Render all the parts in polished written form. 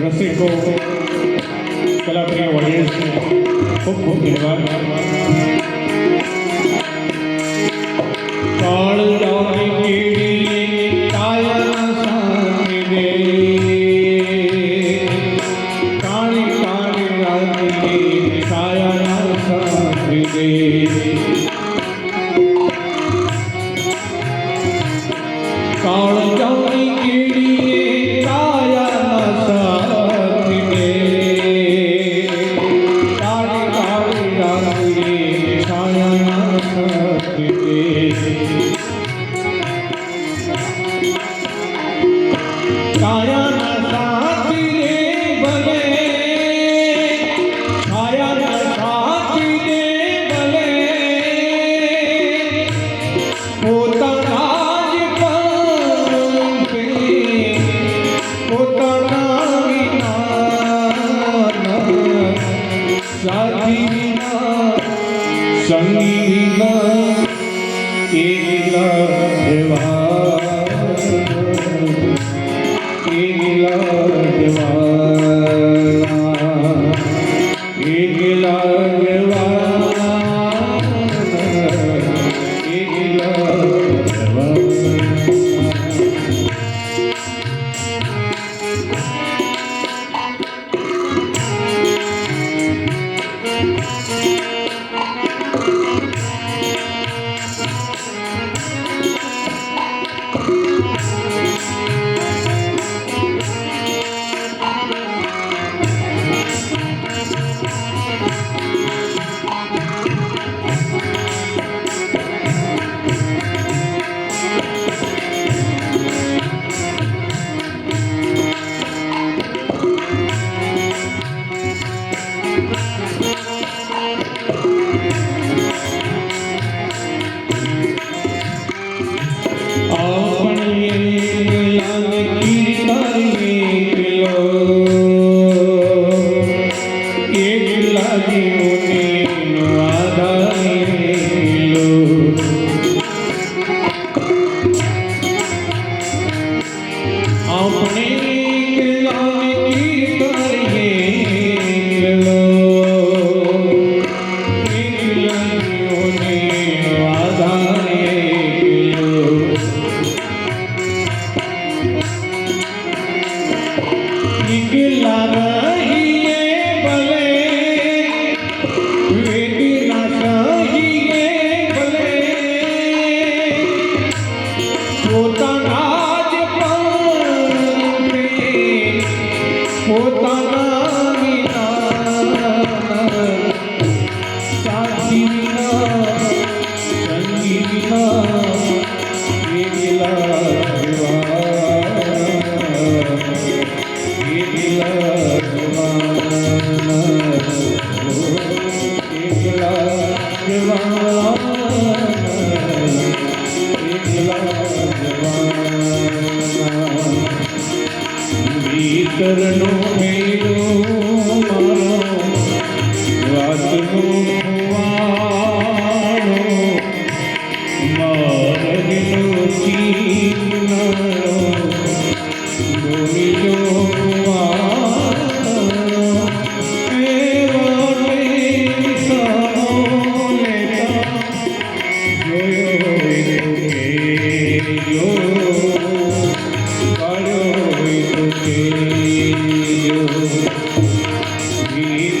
રસિકો કલાપ્રિય audience ખૂબ ખૂબ ધન્યવાદ. કાળ જાણી કેડી કાયા સામે દે કાળી કાળી રાતી કાયા સામે દે કાળ જાણી કેડી કાયા સામે દે કાળી કાળી રાતી કાયા સામે દે કાયાના સાથી રે ભલે કાયાના સાથી રે ભલે પોતાના જ પંપે પોતાના વિના સાથી વિના સંગી વિના એકલા રહેવા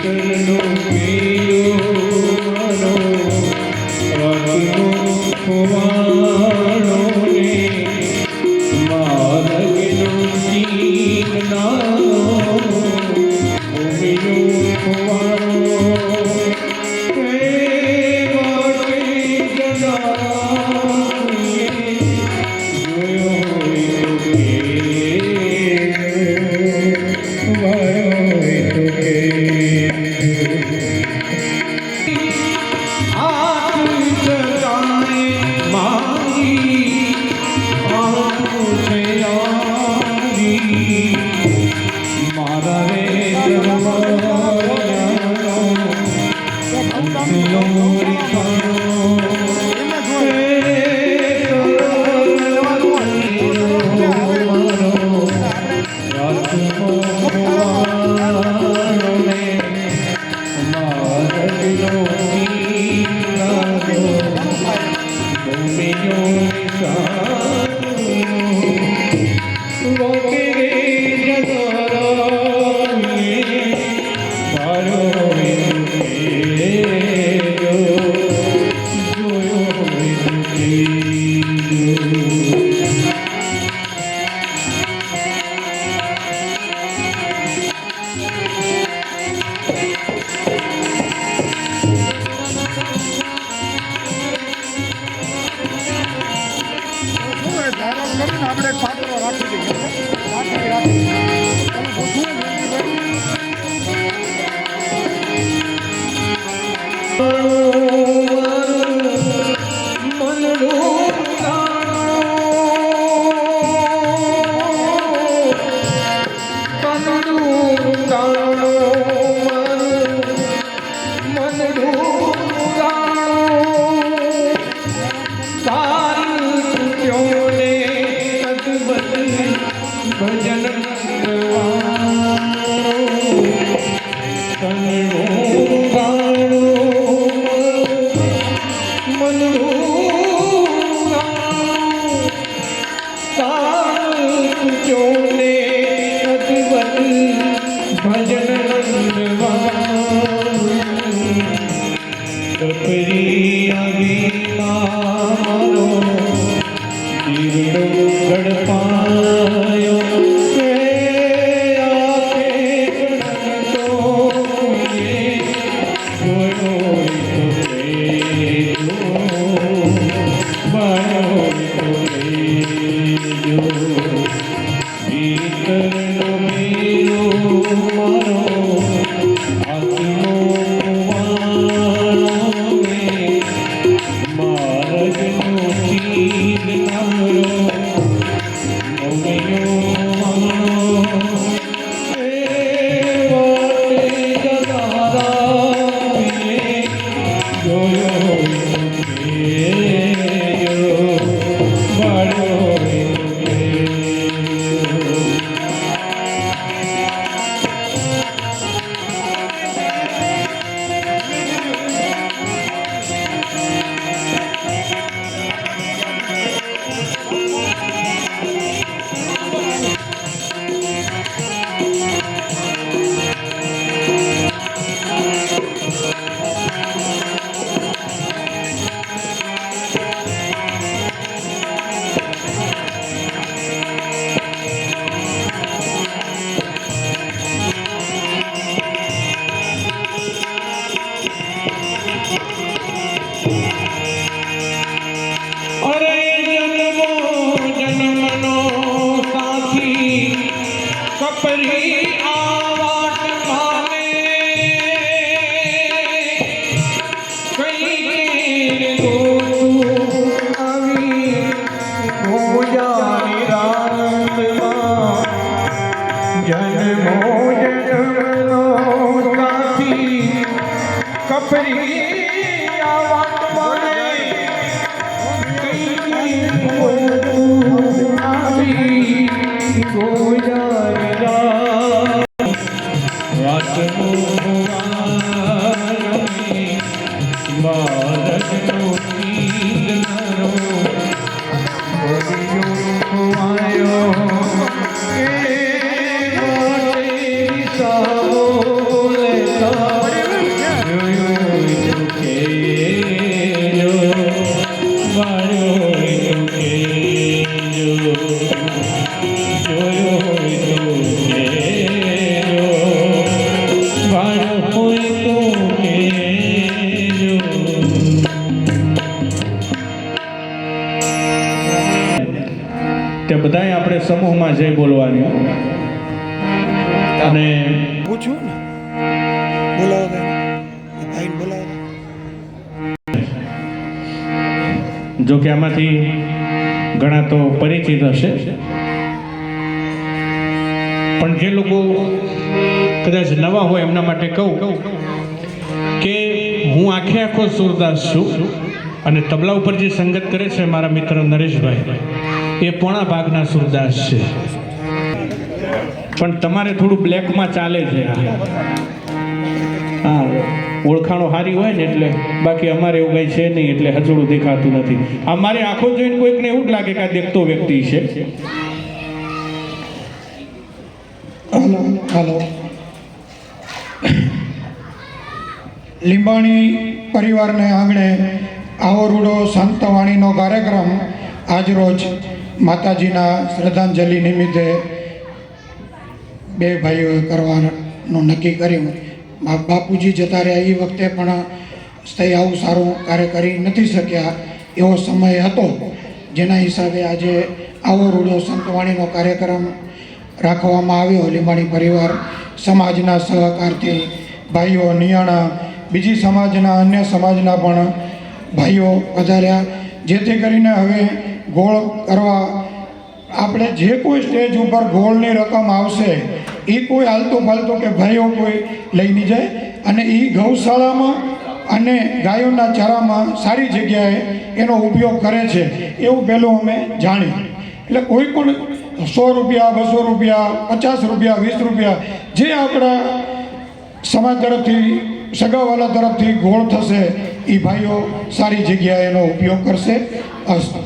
કરનો પીરો મારો રાતનો ખોવાણો ને મારગનો ચીરનારો ભૂમિનો ખોવાણો આપણે પાત્રો રાખી ભજન Oh આભાર હોય તો કહેજો. તે બધાય આપણે સમૂહમાં જઈ બોલવાની અને પૂછું ને બોલાવો ભાઈ બોલાવો. જો કે આમાંથી ઘણા તો પરિચિત હશે, પણ જે લોકો કદાચ નવા હોય એમના માટે કહું કે હું આખો સુરદાસ છું અને તબલા ઉપર જે સંગત કરે છે મારા મિત્ર નરેશભાઈ, એ પોણા ભાગના સુરદાસ છે. પણ તમારે થોડું બ્લેકમાં ચાલે છે. હા, ઓળખાણો સારી હોય ને એટલે, બાકી અમારે એવું કંઈ છે નહીં એટલે હજોડું દેખાતું નથી. અમારે આંખો જોઈને કોઈકને એવું જ લાગે કે આ દેખતો વ્યક્તિ છે. હાલો. લીંબાણી પરિવારને આંગણે આવો રૂડો સંતવાણીનો કાર્યક્રમ આજરોજ માતાજીના શ્રદ્ધાંજલિ નિમિત્તે બે ભાઈઓએ કરવાનું નક્કી કર્યું. બાપુજી જતા રહ્યા એ વખતે પણ સ્થાયી આવું સારું કાર્ય કરી નથી શક્યા એવો સમય હતો, જેના હિસાબે આજે આવો રૂડો સંતવાણીનો કાર્યક્રમ રાખવામાં આવ્યો. લીંબાણી પરિવાર સમાજના સહકારથી ભાઈઓ નિયાણા, બીજી સમાજના અન્ય સમાજના પણ ભાઈઓ પધાર્યા, જેથી કરીને હવે ગોળ કરવા આપણે જે કોઈ સ્ટેજ ઉપર ગોળની રકમ આવશે એ કોઈ હાલતું ફાલતું કે ભાઈઓ કોઈ લઈ નહીં જાય, અને એ ગૌશાળામાં અને ગાયોના ચારામાં સારી જગ્યાએ એનો ઉપયોગ કરે છે એવું પહેલું અમે જાણ્યું. એટલે કોઈ પણ 100 રૂપિયા, 200 રૂપિયા, 50 રૂપિયા, 20 રૂપિયા જે આપણા સમાજ તરફથી, સગાવાલા તરફથી ગોળ થશે એ ભાઈઓ સારી જગ્યાએ એનો ઉપયોગ કરશે. અસ્તુ.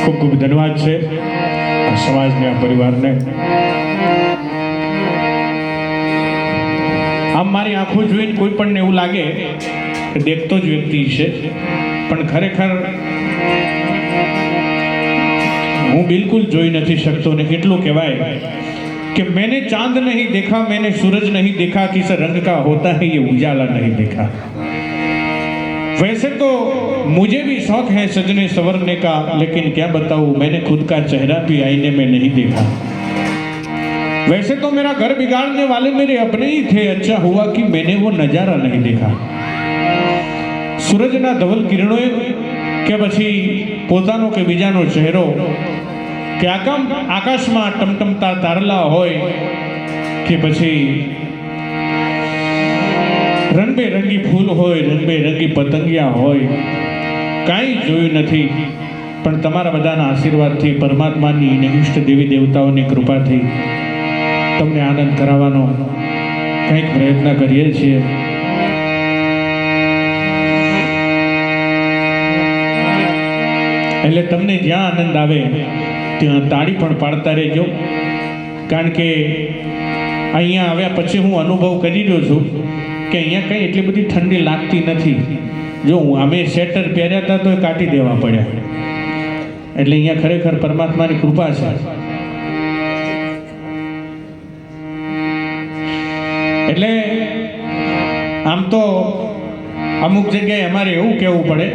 ખૂબ ખૂબ ધન્યવાદ છે આ સમાજને, આ પરિવારને. આમ મારી આંખો જોઈને કોઈ પણ એવું લાગે કે દેખતો જ વ્યક્તિ છે, પણ ખરેખર હું બિલકુલ જોઈ નથી શકતો. ને એટલું કહેવાય कि मैंने चांद नहीं देखा, मैंने सूरज नहीं देखा, किस रंग का होता है ये उजाला नहीं देखा. वैसे तो मुझे भी शौक है सजने संवरने का, लेकिन क्या बताऊं मैंने खुद का चेहरा भी आईने में नहीं देखा. वैसे तो मेरा घर बिगाड़ने वाले मेरे अपने ही थे, अच्छा हुआ कि मैंने वो नजारा नहीं देखा. सूरजना धवल किरणों के પછી પોતાનો કે બીજાનો ચહેરો, કે આકાશમાં ટમટમતા તારલા હોય કે પછી રંગબેરંગી ફૂલ હોય, રંગબેરંગી પતંગિયા હોય, કાંઈ જોયું નથી. પણ તમારા બધાના આશીર્વાદથી, પરમાત્માની અને ઇષ્ટ દેવી દેવતાઓની કૃપાથી તમને આનંદ કરાવવાનો કંઈક પ્રયત્ન કરીએ છીએ. એટલે તમને જ્યાં આનંદ આવે ત્યાં તાળી પણ પાડતા રહેજો, કારણ કે અહીંયા આવ્યા પછી હું અનુભવ કરી રહ્યો છું કે અહીંયા કંઈ એટલી બધી ઠંડી લાગતી નથી. જો અમે સ્વેટર પહેર્યા હતા તો એ કાઢી દેવા પડ્યા. એટલે અહીંયા ખરેખર પરમાત્માની કૃપા છે. એટલે આમ તો અમુક જગ્યાએ અમારે એવું કહેવું પડે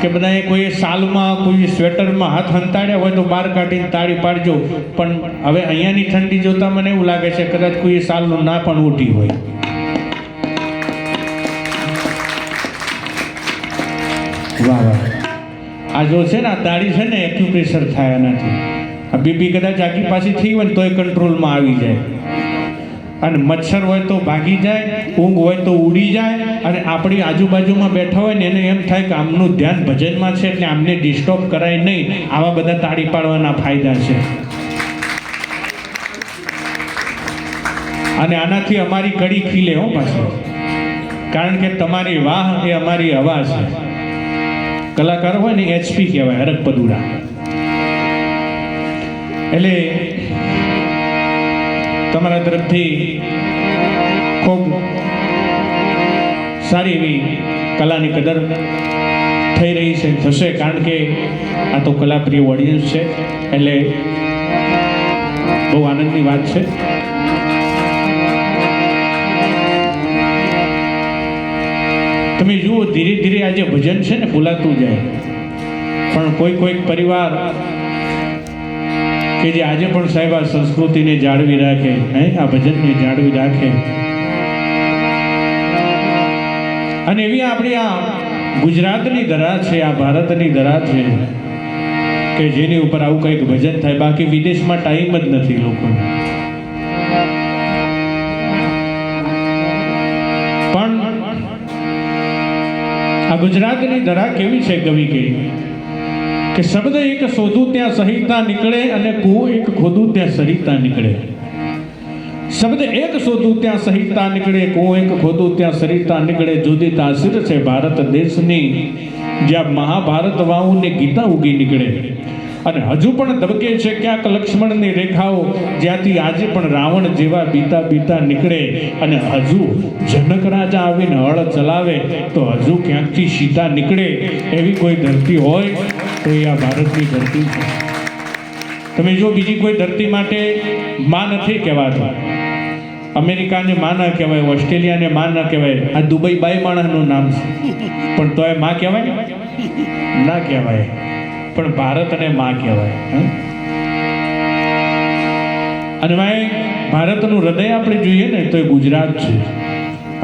કે બધાએ કોઈ સાલમાં, કોઈ સ્વેટરમાં હાથ હંતાડ્યા હોય તો બહાર કાઢીને તાળી પાડજો. પણ હવે અહીંયાની ઠંડી જોતા મને એવું લાગે છે કદાચ કોઈ સાલનું ના પણ ઉઠી હોય. વાહ વાહ. આ જો છે ને આ તાળી છે ને એક્યુપ્રેશર થાય એનાથી. આ બીપી કદાચ આખી પાછી થઈ હોય ને તોય કંટ્રોલમાં આવી જાય. અને મચ્છર હોય તો ભાગી જાય, ઊંઘ હોય તો ઉડી જાય, અને આપણી આજુબાજુમાં બેઠા હોય ને એને એમ થાય કે આમનું ધ્યાન ભજનમાં છે એટલે આમને ડિસ્ટર્બ કરાય નહીં. આવા બધા તાળી પાડવાના ફાયદા છે. અને આનાથી અમારી કડી ખીલે હો પાછી, કારણ કે તમારી વાહ એ અમારી હવા છે. કલાકાર હોય ને HP કહેવાય, હરક પદુડા. એટલે તમારા તરફથી ખૂબ સારી એવી કલાની કદર થઈ રહી છે, થશે, કારણ કે આ તો કલાપ્રિય ઓડિયન્સ છે, એટલે બહુ આનંદની વાત છે. તમે જુઓ, ધીરે ધીરે આજે ભજન છે ને ભૂલાતું જાય, પણ કોઈક પરિવાર કે જે આજે પણ સાહેબ આ સંસ્કૃતિને જાળવી રાખે, આ ભજનને જાળવી રાખે, અને એવી આપણી આ ગુજરાતની ધરા છે, આ ભારતની ધરા છે કે જેની ઉપર આવું કંઈક ભજન થાય. બાકી વિદેશમાં ટાઈમ જ નથી લોકોને. પણ આ ગુજરાતની ધરા કેવી છે, કવિ કહે કે શબ્દ એક શોધું ત્યાં સહિતા નીકળે, અને કૂવો એક ખોદું ત્યાં સરિતા નીકળે. શબ્દ એક શોધું ત્યાં સહિતા નીકળે, કૂવો એક ખોદું ત્યાં સરિતા નીકળે. જુદી તાસીર છે ભારત દેશની, જ્યાં મહાભારત વાવું ને ગીતા ઉગી નીકળે. અને હજુ પણ ધબકે છે ક્યાંક લક્ષ્મણની રેખાઓ, જ્યાંથી આજે પણ રાવણ જેવા બીતા બીતા નીકળે. અને હજુ જનક રાજા આવીને હળ ચલાવે તો હજુ ક્યાંકથી સીતા નીકળે. એવી કોઈ ધરતી હોય તો એ આ ભારતની ધરતી છે. તમે જો બીજી કોઈ ધરતી માટે માં નથી કહેવાતું, અમેરિકાને માં ના કહેવાય, ઓસ્ટ્રેલિયાને માં ના કહેવાય, આ દુબઈ બાઈ માણસનું નામ છે, પણ તોય માં કહેવાય ના કહેવાય, પણ ભારતને માં કહેવાય. અને ભાઈ, ભારતનું હૃદય આપણે જોઈએ ને તો એ ગુજરાત છે,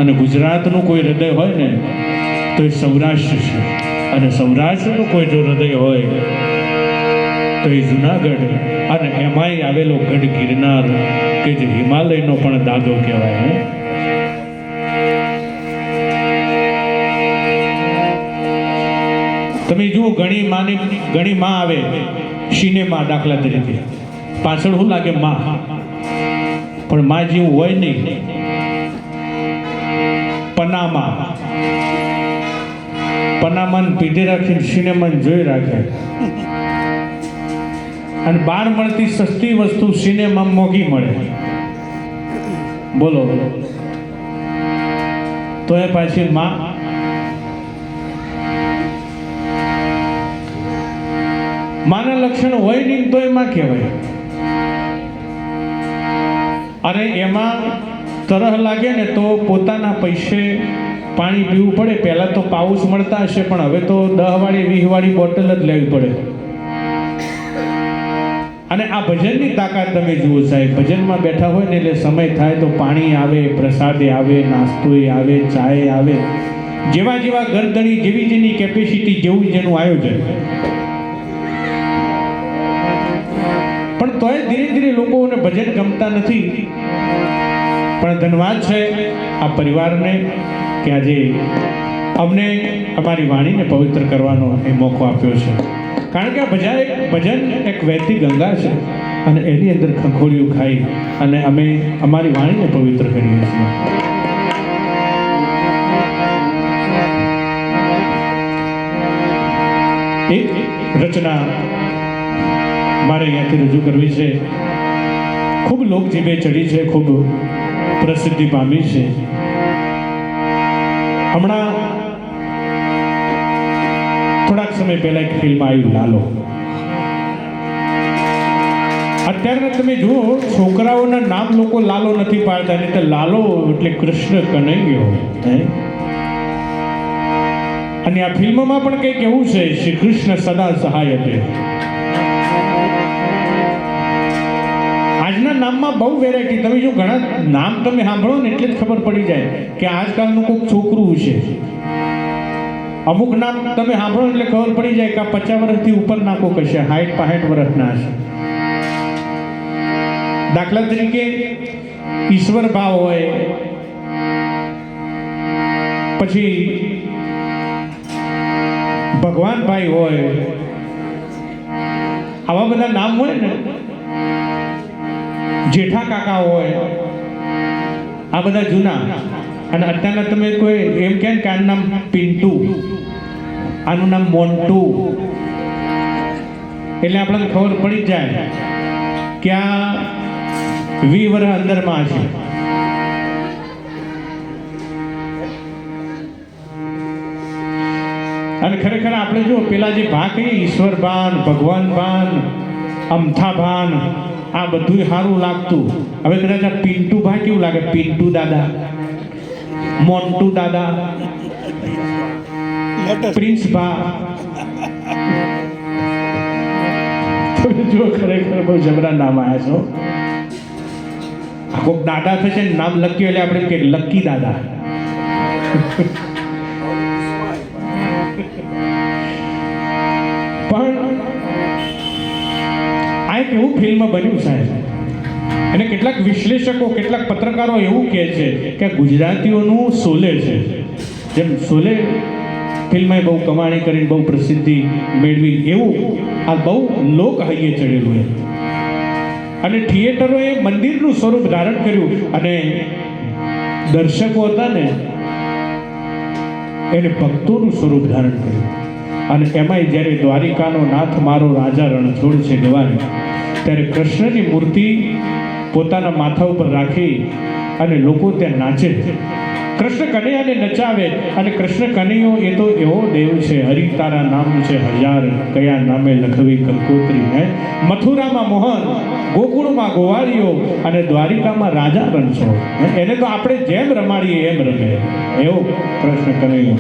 અને ગુજરાતનું કોઈ હૃદય હોય ને તો એ સૌરાષ્ટ્ર છે, અને સૌરાષ્ટ્રનું કોઈ જો હૃદય હોય તો એ જુનાગઢ, અને એમાંય આવેલો ગઢ ગિરનાર કે જે હિમાલયનો પણ દાદો કહેવાય. તમે જુઓ, ઘણી માં આવે સિનેમા, દાખલા તરીકે પાછળ શું લાગે માં, પણ માં જેવું હોય નહીં. પનામાન પીધે રાખીને સિનેમાને જોઈ રાખે, અને બહાર મળતી સસ્તી વસ્તુ સિનેમા મોંઘી મળે. બોલો, તો એ પાછી માં. માના લક્ષણ હોય નહીં તો એમાં કહેવાય. અને એમાં તરહ લાગે ને તો પોતાના પૈસે પાણી પીવું પડે. પહેલા તો પાઉચ મળતા હશે, પણ હવે તો 10 વાળી 20 વાળી બોટલ જ લેવી પડે. અને આ ભજનની તાકાત તમે જુઓ સાહેબ, ભજનમાં બેઠા હોય ને એટલે સમય થાય તો પાણી આવે, પ્રસાદે આવે, નાસ્તોય આવે, ચાય આવે, જેવા જેવા ગરદણી, જેવી જેની કેપેસિટી, જેવું જેનું આયોજન. પણ તોય ધીરે ધીરે લોકોને ભજન ગમતા નથી. પણ ધન્યવાદ છે આ પરિવારને કે આજે અમને અમારી વાણીને પવિત્ર કરવાનો એ મોકો આપ્યો છે. કારણ કે આ ભજન એક વહેતી ગંગા છે, અને એની અંદર ખંખોળિયું ખાઈ અને અમે અમારી વાણીને પવિત્ર કરીએ છીએ. એક રચના મારે અહીંયાથી રજૂ કરવી છે. ખૂબ લોકજીભે ચડી છે, ખૂબ પ્રસિદ્ધિ પામી છે. હમણાં થોડાક સમય પહેલા એક ફિલ્મ આવી, લાલો. અત્યારે તમે જુઓ, છોકરાઓના નામ લોકો લાલો નથી પાડતા, નહીં તો લાલો એટલે કૃષ્ણ કનૈયો. અને આ ફિલ્મમાં પણ કંઈક એવું છે, શ્રી કૃષ્ણ સદા સહાય છે. આજના નામમાં બહુ વેરાયટી. તમે જો ઘણા નામ તમે સાંભળો ને એટલે જ ખબર પડી જાય કે આજકાલનું કોઈક છોકરું છે. અમુક નામ તમે સાંભળો એટલે ખબર પડી જાય કે આ 50 વર્ષથી ઉપરના કોક હશે, 60-65 વર્ષના હશે. દાખલા તરીકે ઈશ્વર ભાવ હોય, પછી ભગવાનભાઈ હોય, આવા બધા નામ હોય ને, જેઠા કાકા હોય, આ બધા જૂના. અને અત્યારના તમે કોઈ એમ કહે કે આનું નામ પિન્ટુ, આનું નામ મોન્ટુ, એટલે આપણને ખબર પડી જાય કે આ 20 વર્ષ અંદરમાં છે. અને ખરેખર આપણે જો પેલા જે ભા કહીએ ઈશ્વર ભાન, ભગવાન ભાન, અમથા ભાન, આ બધું સારું લાગતું. હવે કદાચ આ પિન્ટુ ભા કેવું લાગે? પિન્ટુ દાદા, મોન્ટુ દાદા, પ્રિન્સ ભા. તમે જો ખરેખર બહુ જબરા નામ આવ્યા છો. કોઈક દાદા થશે ને નામ લખ્યું એટલે આપણે કે લક્કી દાદા. પણ આ એક એવું ફિલ્મ બન્યું સાહેબ, અને કેટલાક વિશ્લેષકો, કેટલાક પત્રકારો એવું કહે છે કે ગુજરાતીઓનું શોલે છે. જેમ શોલે ફિલ્મે બહુ કમાણી કરીને બહુ પ્રસિદ્ધિ મેળવી, એવું આ બહુ લોક હાઈએ ચડેલું છે. અને થિયેટરોએ મંદિરનું સ્વરૂપ ધારણ કર્યું, અને દર્શકો હતા ને એને ભક્તોનું સ્વરૂપ ધારણ કર્યું. અને એમાંય જ્યારે દ્વારિકાનો નાથ મારો રાજા રણછોડ છે ગવાય, ત્યારે કૃષ્ણની મૂર્તિ પોતાના માથા ઉપર રાખી અને લોકો ત્યાં નાચે, કૃષ્ણ કનૈયાને નચાવે. અને કૃષ્ણ કનૈયો એ તો એવો દેવ છે, હરિ તારા નામ છે હજાર, કયા નામે લખવી કંકોત્રી. હે મથુરામાં મોહન, ગોકુળમાં ગોવાળીઓ, અને દ્વારિકામાં રાજા રણછોડ. એને તો આપણે જેમ રમાડીએ એમ રમે, એવો કૃષ્ણ કનૈયો.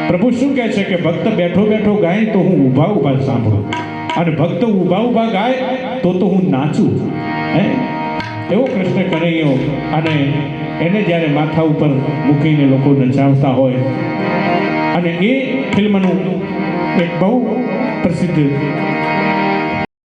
પ્રભુ શું કહે છે કે ભક્ત બેઠો બેઠો ગાય તો હું ઊભા ઊભા સાંભળું, અને ભક્ત ઊભા ઊભા ગાય તો હું નાચું. હે એવો કૃષ્ણ કનૈયો. અને એને જ્યારે માથા ઉપર મૂકીને લોકો નચાવતા હોય, અને એ ફિલ્મનું એક બહુ પ્રસિદ્ધ